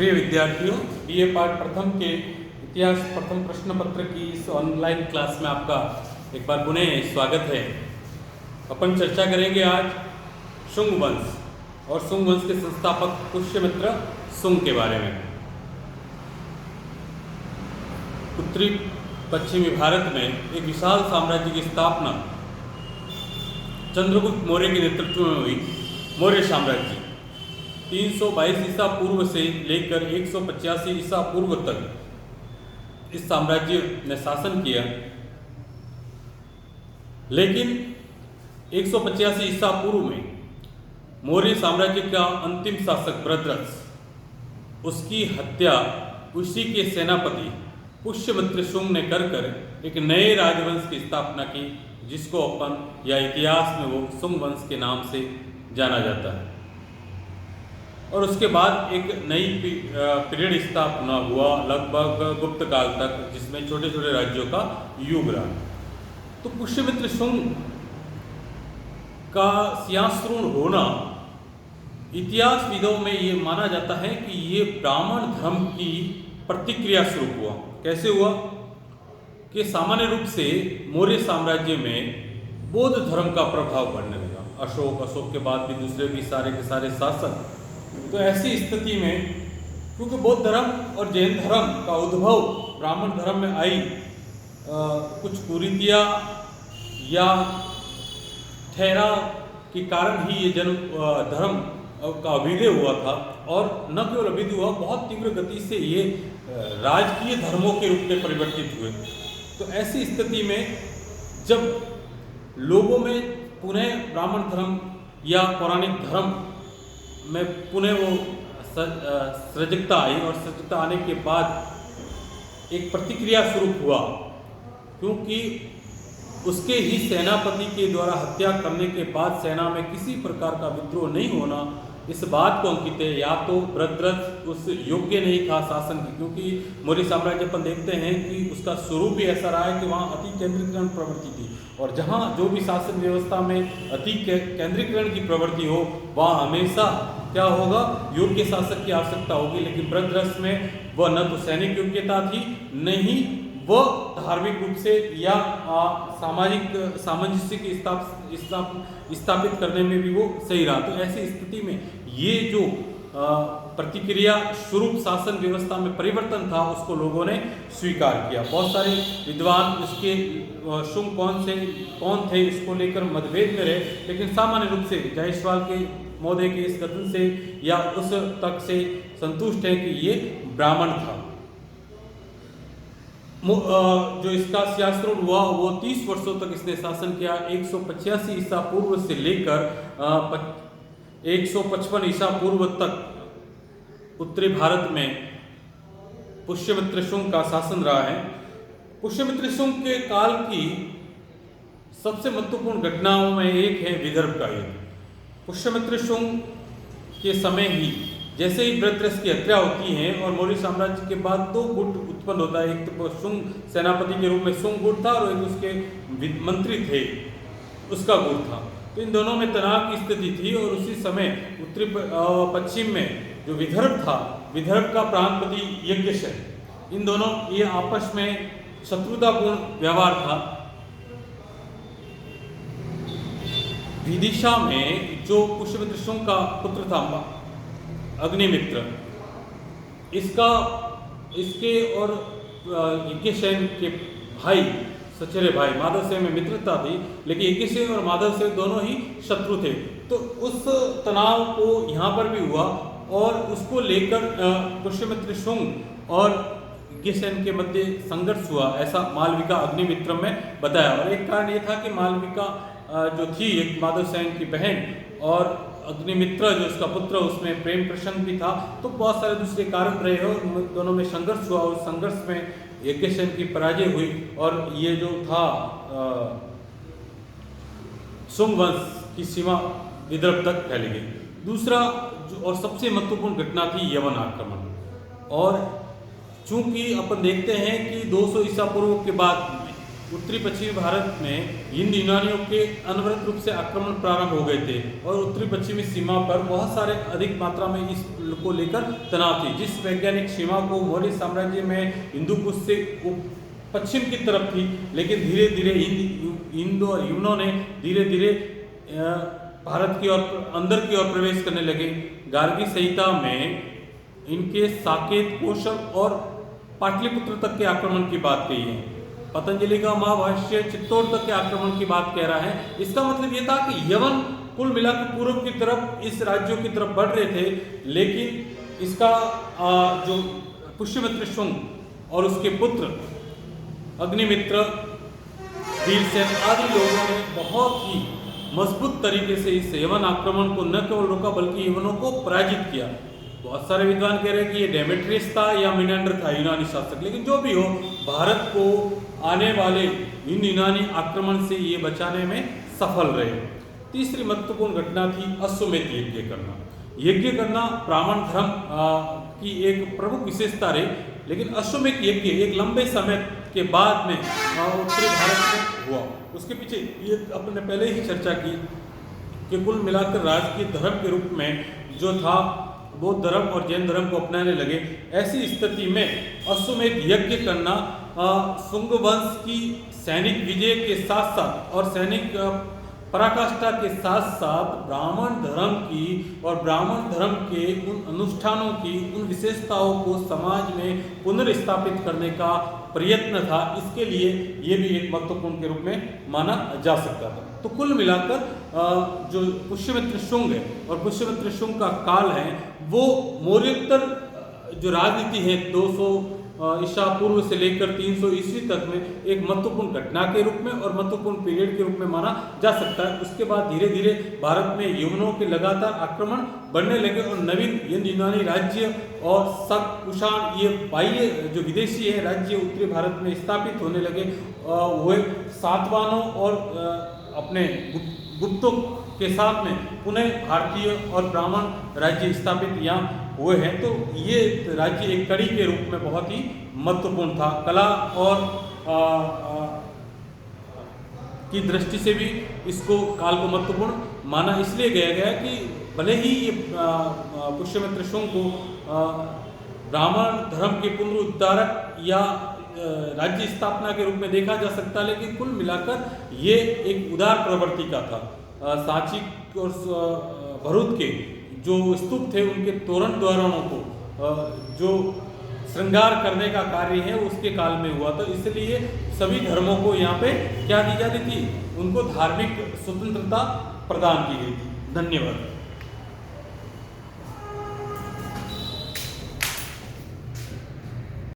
प्रिय विद्यार्थियों, बीए पाठ प्रथम के इतिहास प्रथम प्रश्न पत्र की इस ऑनलाइन क्लास में आपका एक बार पुनः स्वागत है। अपन चर्चा करेंगे आज शुंग वंश और शुंग वंश के संस्थापक पुष्यमित्र शुंग के बारे में। उत्तरी पश्चिमी भारत में एक विशाल साम्राज्य की स्थापना चंद्रगुप्त मौर्य के नेतृत्व में हुई। मौर्य साम्राज्य 322 ईसा पूर्व से लेकर 185 ईसा पूर्व तक इस साम्राज्य ने शासन किया, लेकिन 185 ईसा पूर्व में मौर्य साम्राज्य का अंतिम शासक भद्रस, उसकी हत्या उसी के सेनापति पुष्यमित्र शुंग ने कर एक नए राजवंश की स्थापना की, जिसको अपन या इतिहास में वो शुंग वंश के नाम से जाना जाता है। और उसके बाद एक नई पीरियड स्थापना हुआ लगभग गुप्त काल तक, जिसमें छोटे छोटे राज्यों का युग रहा। तो पुष्यमित्र शुंग का सिंहासरूढ़ होना इतिहासविदों में ये माना जाता है कि ये ब्राह्मण धर्म की प्रतिक्रिया स्वरूप हुआ। कैसे हुआ कि सामान्य रूप से मौर्य साम्राज्य में बौद्ध धर्म का प्रभाव बढ़ने लगा। अशोक के बाद भी दूसरे भी सारे के सारे शासक। तो ऐसी स्थिति में क्योंकि बौद्ध धर्म और जैन धर्म का उद्भव ब्राह्मण धर्म में आई, कुछ कुरीतियाँ या ठहराव के कारण ही ये जन्म धर्म का अभ्युदय हुआ था। और न केवल अभ्युदय हुआ, बहुत तीव्र गति से ये राजकीय धर्मों के रूप में परिवर्तित हुए। तो ऐसी स्थिति में जब लोगों में पुनः ब्राह्मण धर्म या पौराणिक धर्म में पुनः वो सजगता आई, और सजगता आने के बाद एक प्रतिक्रिया स्वरूप हुआ, क्योंकि उसके ही सेनापति के द्वारा हत्या करने के बाद सेना में किसी प्रकार का विद्रोह नहीं होना, इस बात को अंकित है। या तो भद्रस उस योग्य नहीं था शासन की, क्योंकि मौर्य साम्राज्य अपन देखते हैं कि उसका स्वरूप भी ऐसा रहा है कि वहाँ अति केंद्रीकरण प्रवृत्ति थी, और जहाँ जो भी शासन व्यवस्था में अति केंद्रीकरण की प्रवृत्ति हो, वहाँ हमेशा क्या होगा, योग्य शासक की आवश्यकता होगी। लेकिन भद्रस में वह न तो सैनिक योग्यता थी, न ही वह धार्मिक रूप से या सामाजिक सामंजस्य की स्थापित करने में भी वो सही रहा। तो ऐसी स्थिति में ये जो प्रतिक्रिया स्वरूप शासन व्यवस्था में परिवर्तन था, उसको लोगों ने स्वीकार किया। बहुत सारे विद्वान उसके शुंग कौन थे इसको लेकर मतभेद में रहे, लेकिन सामान्य रूप से जायसवाल के महोदय के इस कथन से या उस तक से संतुष्ट है कि ये ब्राह्मण था। जो इसका सिंहासरूढ़ हुआ वो 30 वर्षों तक इसने शासन किया। 185 ईसा पूर्व से लेकर 155 ईसा पूर्व तक उत्तरी भारत में पुष्यमित्र शुंग का शासन रहा है। पुष्यमित्र शुंग के काल की सबसे महत्वपूर्ण घटनाओं में एक है विदर्भ का युद्ध। पुष्यमित्र शुंग के समय ही जैसे ही भद्रस की हत्या होती है और मौर्य साम्राज्य के बाद दो गुट उत्पन्न होता है। एक तो शुंग सेनापति के रूप में शुंग गुट था, और एक उसके मंत्री थे उसका गुट था। तो इन दोनों में तनाव की स्थिति थी, और उसी समय उत्तरी पश्चिम में जो विदर्भ था, विदर्भ का प्रांतपति यज्ञसेन, इन दोनों ये आपस में शत्रुतापूर्ण व्यवहार था। विदिशा में जो पुष्यमित्र शुंग का पुत्र था अग्निमित्र, इसके और यज्ञसेन के भाई सचेरे भाई माधव सेन में मित्रता थी, लेकिन यज्ञसेन और माधव सेन दोनों ही शत्रु थे। तो उस तनाव को यहाँ पर भी हुआ, और उसको लेकर पुष्यमित्र शुंग और यज्ञसेन के मध्य संघर्ष हुआ, ऐसा मालविका अग्निमित्र में बताया। और एक कारण ये था कि मालविका जो थी एक माधव सेन की बहन, और अग्निमित्र जो उसका पुत्र, उसमें प्रेम प्रसंग भी था। तो बहुत सारे दूसरे कारण रहे हो, दोनों में संघर्ष हुआ, और संघर्ष में यज्ञसेन की पराजय हुई, और ये जो था शुंग वंश की सीमा विदर्भ तक फैल गई। दूसरा जो और सबसे महत्वपूर्ण घटना थी यवन आक्रमण। और चूंकि अपन देखते हैं कि 200 ईसा पूर्व के बाद उत्तरी पश्चिमी भारत में हिंद यूनानियों के अनवरत रूप से आक्रमण प्रारंभ हो गए थे और उत्तरी पश्चिमी सीमा पर बहुत सारे अधिक मात्रा में इस को लेकर तनाव थी। जिस वैज्ञानिक सीमा को मौर्य साम्राज्य में हिंदू कुश से पश्चिम की तरफ थी, लेकिन धीरे धीरे हिंदू और यूनों ने धीरे धीरे भारत की ओर अंदर की ओर प्रवेश करने लगे। गार्गी संहिता में इनके साकेत, कौशल और पाटलिपुत्र तक के आक्रमण की बात कही है। पतंजलि का महाभाष्य चित्तौड़ तक के आक्रमण की बात कह रहा है। इसका मतलब ये था कि यवन कुल मिलाकर पूर्व की तरफ इस राज्यों की तरफ बढ़ रहे थे, लेकिन इसका जो पुष्यमित्र शुंग और उसके पुत्र अग्निमित्र, वीरसेन आदि लोगों ने बहुत ही मजबूत तरीके से इस यवन आक्रमण को न केवल रोका बल्कि यवनों को पराजित किया। बहुत सारे विद्वान कह रहे हैं कि ये डेमेट्रियस था या मिनेंडर था यूनानी शासक, लेकिन जो भी हो भारत को आने वाले इन यूनानी आक्रमण से ये बचाने में सफल रहे। तीसरी महत्वपूर्ण घटना थी अश्वमेध यज्ञ करना। यज्ञ करना ब्राह्मण धर्म की एक प्रमुख विशेषता रही, लेकिन अश्वमेध यज्ञ एक लंबे समय के बाद में उत्तरी भारत में हुआ। उसके पीछे ये अपने पहले ही चर्चा की कि कुल मिलाकर राजकीय धर्म के रूप में जो था बौद्ध धर्म और जैन धर्म को अपनाने लगे। ऐसी स्थिति में अश्वमेध यज्ञ करना शुंग वंश की सैनिक विजय के साथ साथ और सैनिक पराकाष्ठा के साथ साथ ब्राह्मण धर्म की और ब्राह्मण धर्म के उन अनुष्ठानों की, उन विशेषताओं को समाज में पुनर्स्थापित करने का प्रयत्न था। इसके लिए ये भी एक महत्वपूर्ण के रूप में माना जा सकता था। तो कुल मिलाकर जो पुष्यमित्र शुंग है और पुष्यमित्र शुंग का काल है वो मौर्योत्तर जो राजनीति है 200 ईसा पूर्व से लेकर 300 ईस्वी तक में एक महत्वपूर्ण घटना के रूप में और महत्वपूर्ण पीरियड के रूप में माना जा सकता है। उसके बाद धीरे धीरे भारत में यवनों के लगातार आक्रमण बढ़ने लगे और नवीन हिंद यूनानी राज्य और शक, कुषाण ये बाह्य जो विदेशी है राज्य उत्तरी भारत में स्थापित होने लगे। वह सातवाहनों और अपने गुप्तों के साथ में पुनः भारतीय और ब्राह्मण राज्य स्थापित यहाँ हुए हैं। तो ये राज्य एक कड़ी के रूप में बहुत ही महत्वपूर्ण था। कला और की दृष्टि से भी इसको काल को महत्वपूर्ण माना इसलिए गया कि भले ही ये पुष्यमित्र शुंग को ब्राह्मण धर्म के पुनरुद्धारक या राज्य स्थापना के रूप में देखा जा सकता, लेकिन कुल मिलाकर ये एक उदार प्रवृत्ति का था। सांची और भरूच के जो स्तूप थे उनके तोरण द्वारों को जो श्रृंगार करने का कार्य है उसके काल में हुआ था। इसलिए सभी धर्मों को यहाँ पे क्या दी जाती थी, उनको धार्मिक स्वतंत्रता प्रदान की गई थी। धन्यवाद।